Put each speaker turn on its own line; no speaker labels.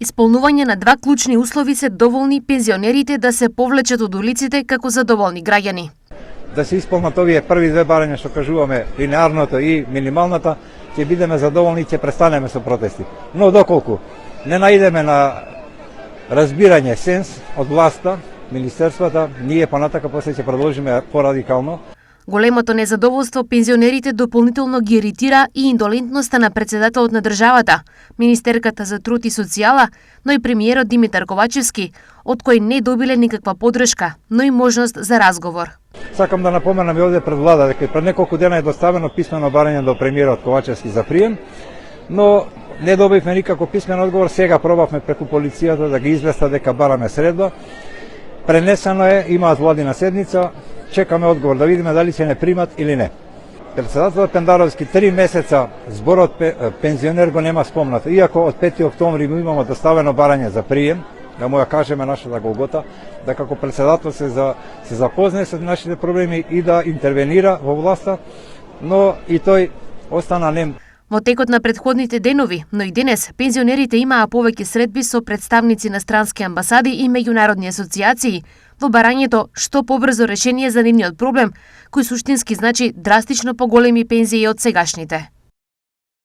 Исполнување на два клучни услови се доволни пензионерите да се повлечат од улиците како задоволни граѓани.
Да се исполнат овие први две барања што кажуваме, линеарното и минималната, ќе бидеме задоволни и ќе престанеме со протести. Но доколку не наидеме на разбирање, сенс од власта, министерствата, ние понатака после ќе продолжиме порадикално.
Големото незадоволство пензионерите дополнително ги иритира и индолентноста на председателот на државата, министерката за труд и социјала, но и премиерот Димитар Ковачевски, од кој не добиле никаква подршка, но и можност за разговор.
Сакам да напоменам и овде пред влада дека пред неколку дена е доставено писмено барање до премиерот Ковачевски за прием, но не добивме никако писмен одговор. Сега пробавме преку полицијата да ги известа дека бараме средба. Пренесено е, имаат владина седница, чекаме одговор да видиме дали ќе не примат или не. Председателот Пендаровски 3 месеца зборот пензионер го нема спомнато, иако од 5 октомври му имамо доставено барање за прием, да му ја кажеме нашата голгота, да како председател се запознае со нашите проблеми и да интервенира во власта, но и тој остана нем.
Во текот на претходните денови, но и денес, пензионерите имаа повеќе средби со представници на странски амбасади и меѓународни асоциации во барањето што побрзо решение за нивниот проблем, кој суштински значи драстично поголеми пензии од сегашните.